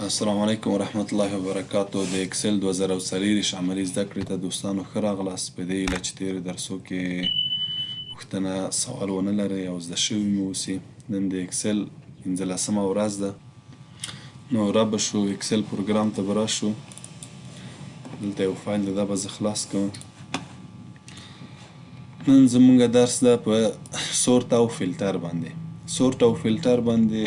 السلام علیکم ورحمت الله وبرکاتو. د اکسل 2023 عملي زده کړې ته دوستانو ښه راغلاست. په دې هیله چې تېرو درسو کې پوښتنه سوال ونه لرئ او زده شوي مو اوسي. نن د اکسل 15مه ورځ ده. نو رابه شو اکسل پروګرام ته به راشو. دلته یو فایل ده، دا به زه خلاص کوم. نن زمونږ درس ده په سورت او فلټر باندې. سورت او فلټر باندې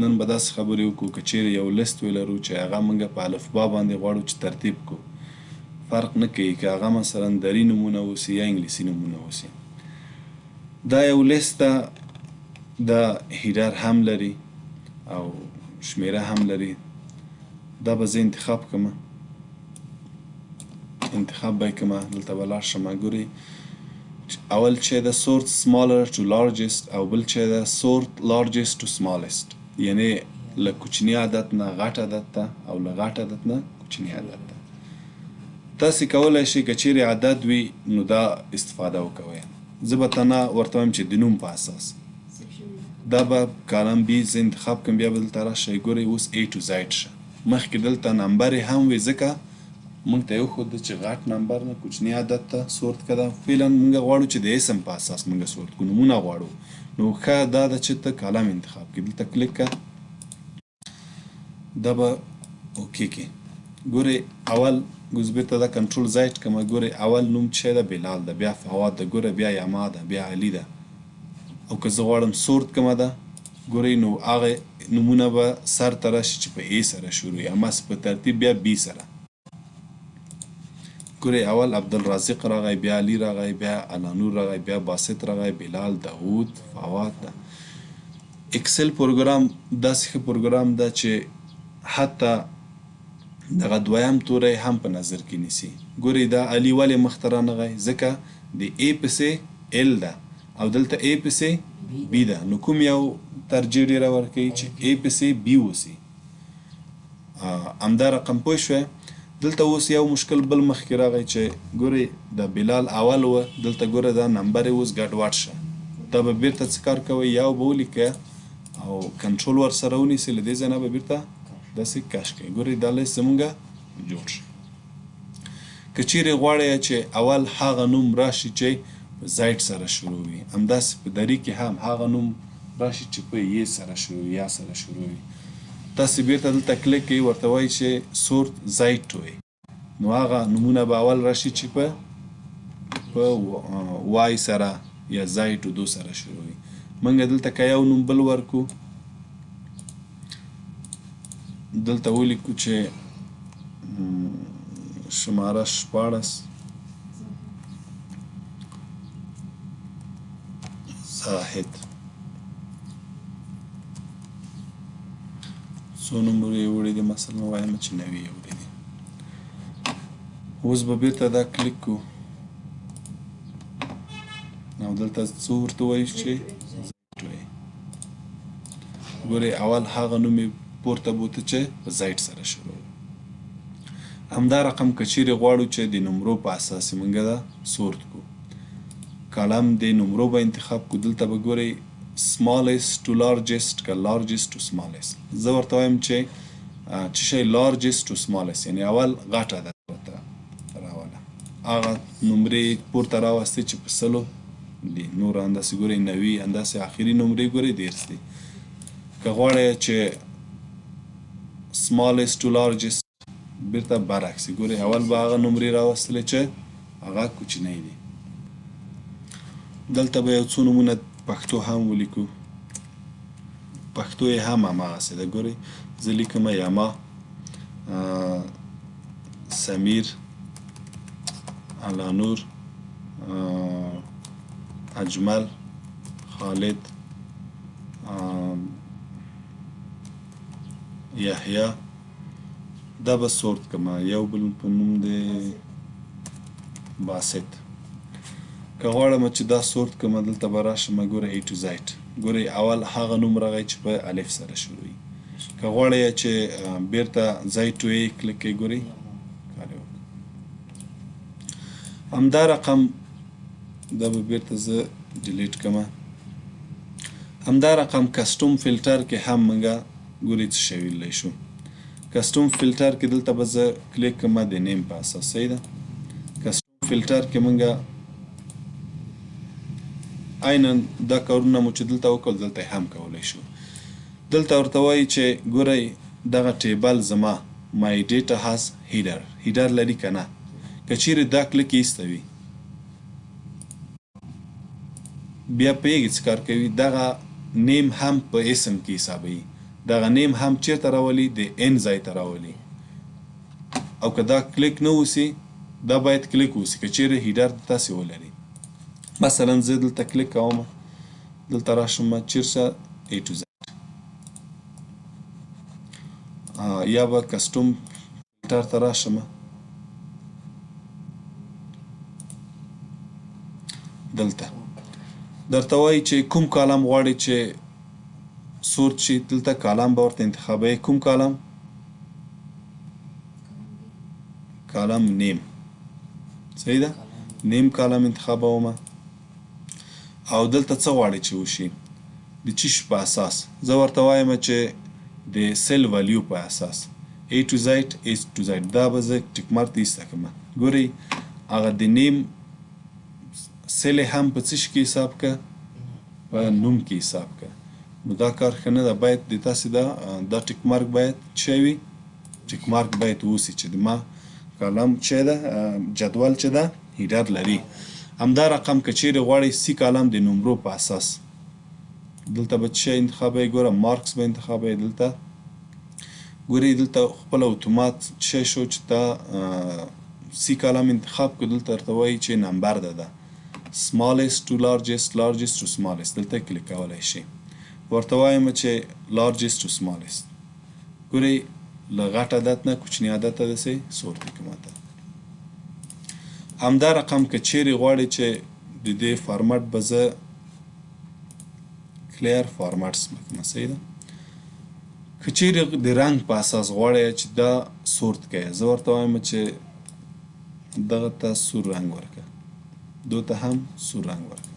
نن به داسې خبرې وکړو که چیرې یو لیست ولرو چې هغه موږ په الفبا باندې غواړو چې ترتیب کړو. فرق نه کوي که هغه مثلا دري نومونه اوسي یا انګلیسي نومونه اوسي. دا یو لیست ده، دا هیډر هم لري او شمیره هم لري. دا به زه انتخاب کړم. انتخاب به یې کړم. دلته به لاړ شم. ګورئ اول چې ده سورت سمالر ټو لارجست او بل چې ده سورت لارجست ټو سمالست، یعنی له کوچني عدد نه غټ عدد ته او له غټ عدد نه کوچني عدد ته. تاسې کولی شئ که چیرې عدد وي نو دا استفاده وکوئ. زه به تنه ورته وایم چې د نوم په اساس. دا به کالم بي زه انتخاب کړم. بیا به دلته راشئ. ګورئ اوس A to Z شه. مخکې دلته نمبر یې هم وي ځکه موږ ته یې وښوده چې غټ نمبر نه کوچني عدد ته سورت کړه. فعلا موږ غواړو چې د اسم په اساس موږ سورت کړو، نومونه غواړو. نو ښه دا ده چې ته کالم انتخاب کړې. دلته کلیک کړه. دا به اوکې کړې. ګورئ اول بیرته دا کنټرول زاید کړم. ګورئ اول نوم چې ده بلال ده، بیا فواد ده، ګوره بیا یما ده، بیا علي ده. او که زه غواړم سورت کړمه ده، ګورئ نو هغه نومونه به سر ته راشي چې په A سره شروع وي، اما په ترتیب بیا B سره. ګورئ اول عبدالرازق راغی، بیا علي راغی، بیا علانور راغی، بیا باسط راغی، بلال، داود، فواد ده. اکسل پروګرام داسې ښه پروګرام ده چې حتی دغه دویم توری هم په نظر کې نیسي. ګورئ دا علي ولې مخته رانغی؟ ځکه د A پسې L ده او دلته A پسې B ده. نو کوم یو ترجیح ډېره ورکوي چې A پسې B اوسي. همدا رقم پوه شوی. دلته اوس یو مشکل بل مخکې راغی چې ګورئ د بلال اول و، دلته ګوره دا نمبر یې اوس ګډوډ شه. دا به بیرته څه کار کوئ؟ یو به ولیکئ او کنټرول ورسره ونیسئ. له دې ځای نه به بیرته داسې کش کړئ. ګورئ دا لیست زمونږ جوړ شو. که چیرې غواړئ چې اول هغه نوم راشي چې په زید سره شروع وي، همداسې په دري کې هم هغه نوم راشي چې په ی سره شروع وي، یا سره شروع وي. تاسې بیرته دلته کلیک کوئ، ورته وایي چې سورت زید ټو وي. نو هغه نومونه به اول راشي چې په وای سره یا زید ټو 2 سره شروع وي. موږ دلته که یو نوم بل ورکو، دلته ولیکو چې شماره 14 زاهد. څو نمبر یې وړي دي؟ مثلا وایم چې 9 یې وړي دي. اوس به بیرته دا کلیک کړو او دلته څه ورته وایي چې ګورئ اول هغه نوم یې پورته بوته چې په زید سره شروع وي. همدا رقم که چیرې غواړو چې د نمرو په اساس یې موږ دا سورت کړو، کالم د نمرو به انتخاب کړو. دلته به ګورئ smallest to largest که largest to smallest. زه ورته وایم چې شی largest to smallest، یعنی اول غټ عدد ورته راوله. هغه نمرې پورته راوستې چې په 100 دي. نور همداسې ګورئ 90، همداسې آخري نمرې ګورئ 10 دي. که غواړئ چې smallest to largest بیرته برعکس ګورئ اول به هغه نمرې راوستلې چې هغه کوچنی دي. دلته به یو څو نومونه پښتو هم ولیکو. پښتو یې هم هماغسې ده. ګورئ زه لیکم یما، سمیر، علانور، اجمل، خالد، یحیی. دا به سورت کړم. یو بل په نوم دی باسط. که غواړم چې دا سورت کړم دلته به راشم. ګوره A to Z. ګورئ اول هغه نوم راغی چې په الف سره شروع وي. که غواړئ چې بیرته زید ټو A کلیک کړئ، ګورئ کار یې وکړ. همدا رقم دا به بیرته زه ډیلیټ کړم. همدا رقم کسټوم فلټر کې هم موږ ګورئ څه شی ویلی شو. کسټوم فلټر کې دلته به زه کلیک کوم د نیم په اساس. صحیح ده. کسټوم فلټر کې مونږه عیناً دا کارونه مو چې دلته وکړل دلته هم کولی شو. دلته ورته وایي چې ګورئ دغه ټیبل زما my data has header لري که نه. که چیرې دا کلیک ایسته وي بیا پوهېږي څه کار کوي، دغه نیم هم په اسم کې حسابوي، دغه نیم هم چیرته راولي د ان ځای ته راولي. او که دا کلیک نه وسي دا باید کلیک وسي که چیرې هیډر تاسې ولري. مثلا زه دلته کلیک کوم، دلته راشم چیرته A to Z یا به کسټوم فلټر ته راشم. دلته درته وایي چې کوم کالم غواړي چې سورت شي. دلته کالم به ورته انتخابوي. کوم کالم؟ کالم نیم. صحیح ده. نیم کالم انتخابوم. او دلته څه غواړي چې وشي؟ د چی شي په اساس؟ زه ورته وایم چې د سیل ولیو په اساس A to Z دا به زه ټیک مارک ته ایسته کړم. ګورئ هغه د نیم سیل هم په څه شي کې حساب که؟ په نوم کې حساب که. نو دا کار ښه نه ده. باید د تاسې دا ټیک مارک باید څه وي؟ ټیک مارک باید وسي چې د ما کالم چې ده جدول چې ده هیډر لري. همدا رقم که چیرې غواړئ سی کالم د نمرو په اساس دلته به څه انتخابوئ؟ ګوره مارکس به انتخابوئ. دلته ګورئ دلته خپل اتومات څه شو چې دا سی کالم انتخاب کړو. دلته ورته وایي چې نمبر ده smallest to largest to smallest. دلته کلیک کولی شي. ورته وایم چې largest to smallest. ګورئ له غټ عدد نه کوچني عدد ته داسې سورت کوم ته. همدا رقم که چیرې غواړئ چې د دې فارمټ به زه کلیر فارمټس وکړم. صحیح ده. که چیرې د رنګ په اساس غواړئ چې دا سورت کوي زه ورته وایم چې دغه ته سور رنګ ورکړه، دو ته هم سور رنګ ورکړه.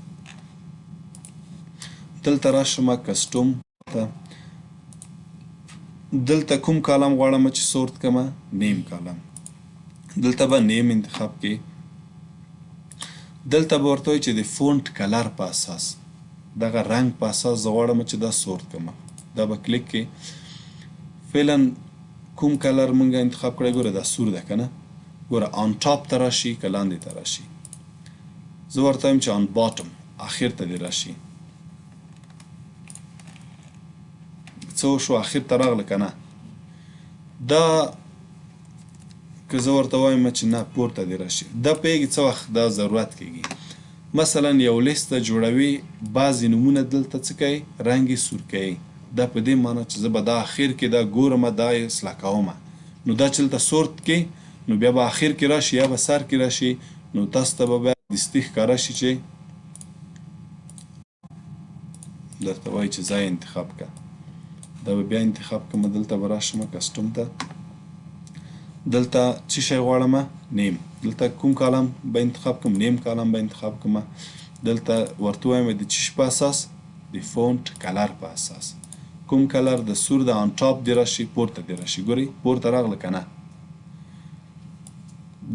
دلته راشم کسټوم ته. دلته کوم کالم غواړم چې سورت کړم؟ نیم کالم. دلته به نیم انتخاب کې. دلته به ورته وایي چې د فونټ کلر په اساس دغه رنګ په اساس زه غواړم چې دا سورت کړم. دا به کلیک کې فعلا کوم کلر مونږ انتخاب کړی ګوره دا سور ده که نه. ګوره آن ټاپ ته راشي که لاندې ته راشي. زه ورته وایم چې آن باټم اخر ته دې راشي. څه وشو؟ اخر ته راغله که نه. دا که زه ورته وایم چې نه پورته دې راشي. دا پوهېږي څه وخت دا ضرورت کېږي. مثلا یو لیسته جوړوي بعضې نومونه دلته څه کوي؟ رنګ یې سور کوي. دا په دې معنی چې زه به دا اخر کې دا ګورم دا یې اصلاح کومه. نو دا چې دلته سورت کې نو بیا به اخر کې راشي یا به سر کې راشي. نو تاسو ته به بیا دستي ښکاره شي چې درته وایي چې ځای انتخاب که. دا به بیا انتخاب کړم. دلته به راشم کسټوم ته. دلته څه شی غواړم؟ نیم. دلته کوم کالم به انتخاب کړم؟ نیم کالم به انتخاب کړم. دلته ورته وایم د څه شي په اساس؟ د فونټ کلر په اساس. کوم کلر؟ د سور د آن ټاپ دې راشي پورته دې راشي. ګورئ پورته راغله که نه.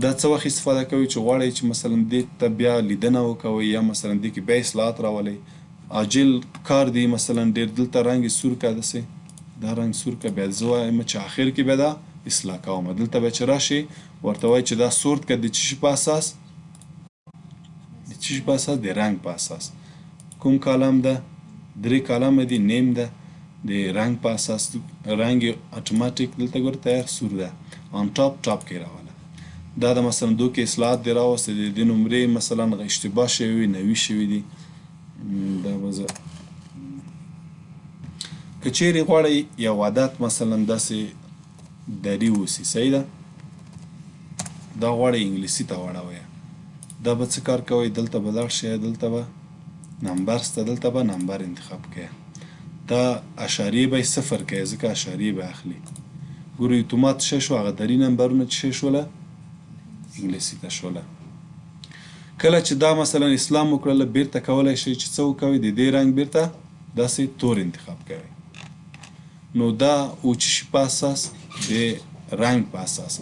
دا څه وخت استفاده کوي چې غواړئ چې مثلا دې ته بیا لیدنه وکوئ یا مثلا دې کې بیا اصلاحات راولئ. عاجل کار دی مثلا ډېر دلته رنګ یې سور که داسې دا رنګ سور که. بیا زه وایم چې آخر کې بیا دا اصلاح کوم. دلته بیا چې راشي ورته وایي چې دا سورت که د څه شي په اساس؟ د څه شي په اساس؟ د رنګ په اساس. کوم کالم ده؟ 3 کالمه دي. نیم ده د رنګ په اساس. رنګ یې اتوماتیک دلته ګوره تیار سور ده. آن ټاپ کې راوله. دا د مثلا دو کې اصلاحات دی راوسته د دې نمرې مثلا اشتباه شوي وي نوي شوي دي. دا به زه که چیرې غواړئ یو عدد مثلا داسې دري اوسي. صحیح ده. دا غواړئ انګلیسي ته واړوئ. دا به څه کار کوئ؟ دلته به لاړ شئ. دلته به نمبرز ته دلته به نمبر انتخاب کړئ. دا اشاریې به یې صفر کړئ ځکه اشاریې به اخلي. ګورئ اتومات څه شو؟ هغه دري نمبرونه څه شوله؟ انګلیسي ته شوله. کله چې دا مثلا اسلام وکړله بیرته کولی شئ چې څه وکوئ؟ د دې رنګ بیرته داسې تور انتخاب کوئ. نو دا او څه شي په اساس؟ د رنګ په اساس.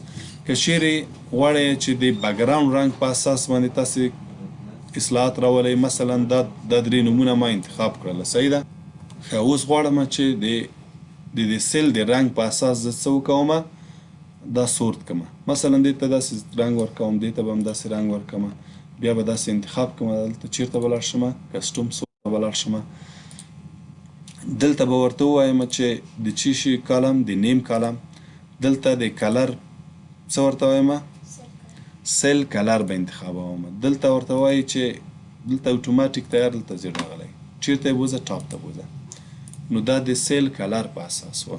که چیرې غواړئ چې د بیکګراوند رنګ په اساس باندې تاسې اصلاحات راولئ، مثلا دا 3 نومونه ما انتخاب کړل، صحیح ده. ښه، اوس غواړم چې د سیل د رنګ په اساس زه څه وکومه، دا سورت کړمه. مثلا دې ته داسې رنګ ورکوم، دې ته به هم داسې رنګ ورکومه، بیا به داسې انتخاب کومه. دلته چیرته به لاړ شمه، کسټوم سورت ته به لاړ شمه. دلته به ورته ووایم چې د چی شي کالم، د نیم کالم. دلته د کلر څه ورته وایم، سیل کلر به انتخابوم. دلته ورته وایي چې دلته اتوماتیک تیار دلته زیر راغلی، چیرته یې بوځه، ټاپ ته بوځه. نو دا د سیل کلر په اساس و.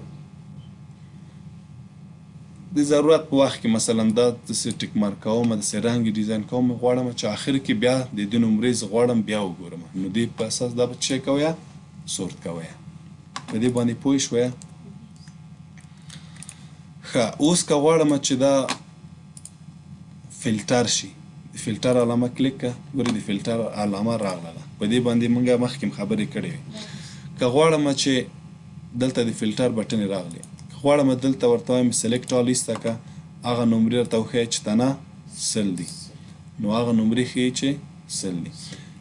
د ضرورت په وخت کې مثلا دا داسې ټیک مارک کوم، داسې رنګ ډیزاین کوم، غواړم چې آخر کې بیا د دې نمرې زه غواړم بیا وګورم. نو دې په اساس دا به څه کوئ، سورت کوئ. په دې باندې پوه شوئ. ښه، اوس که غواړم چې دا فلټر شي، د فلټر علامه کلیک کړه، ګورئ د فلټر علامه راغله. په دې باندې موږ مخکې خبرې کړې وې. که غواړم چې دلته د فلټر بټن راغلی، که غواړم دلته ورته وایم سلیکټ آل ایسته که هغه نمرې راته وښیه چې تنه سل دي، نو هغه نمرې ښیي چې سل دي.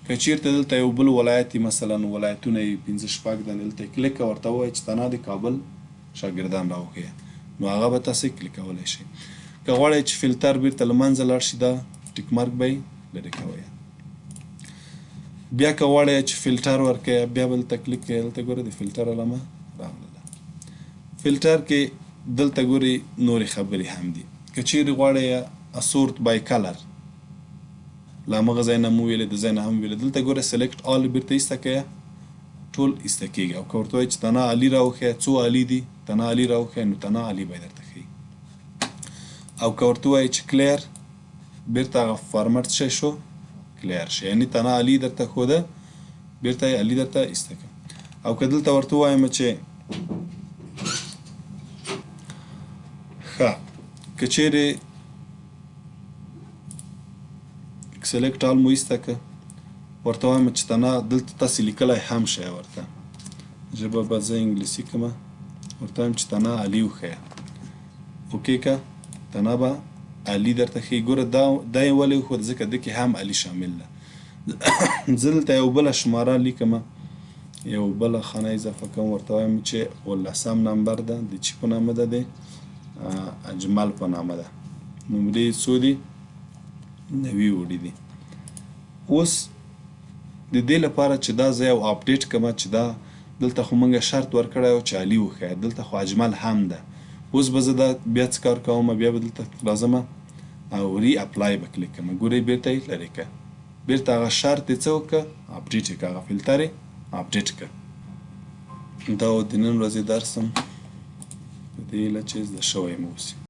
که چیرته دلته یو بل ولایت، مثلا ولایتونه یې 5-6 دي، دلته کلیک کړه، ورته ووایه چې تنه د کابل شاګردان راوښیه، نو هغه به تاسې کلیک کولی شئ. که غواړئ چې فلټر بیرته له منځه لاړ شي، دا ټیک مارک به یې لرې کوئ. بیا که غواړئ چې فلټر ورکړئ، بیا به دلته کلیک کړئ. دلته ګورئ د فلټر علامه راغله. فلټر کې دلته ګورئ نورې خبرې هم دي. که چیرې غواړئ اسورت بای کلر، له همغه ځای نه مو ویلې، د ځای نه هم ویلې، دلته ګورئ سلیکټ آل بیرته ایسته کړئ، ټول ایسته کېږي. او که ورته وایئ چې تنه علي راوښیه، څو علي دي، تنه علي راوښیه، نو تنه علي به یې درته ښیي. او که ورته وایئ چې کلیر، بیرته هغه فارمټ څه شو، کلیر شي، یعنې تنه علي درته ښوده، بیرته یې علي درته ایسته کړه. او که دلته ورته ووایم چې ښه، که چیرې سلیکټ آل مو ایسته کړه، ورته وایم چې تنه دلته تاسې لیکلی هم شئ، ورته ژبه به زه انګلیسي کړمه، ورته وایم چې تنه علي وښیه، اوکې که تنه به علي درته ښیي. ګوره دا یې ولې وښود، ځکه ده کې هم علي شامل ده. زه دلته یو بله شماره لیکمه، یو بله خانه اضافه کوم، ورته وایم چې 18 نمبر ده، د چی په نامه ده، د اجمل په نامه ده. نمرې څو دي، 90 وړي دي. اوس د دې لپاره چې دا زه یو اپډیټ کړم، چې دا دلته خو موږ شرط ورکړی و چې علي وښیه، دلته خو اجمل هم ده. اوس به زه دا بیا څه کار کوم، بیا به دلته راځم او ری اپلای به کلیک کوم. ګورئ بیرته یې لرې کړه، بیرته هغه شرط یې څه وکړه، اپډیټ یې کړه، هغه فلټر یې اپډیټ کړه. دا د نن ورځې درس هم په دې هیله چې زده شوی مو اوسي.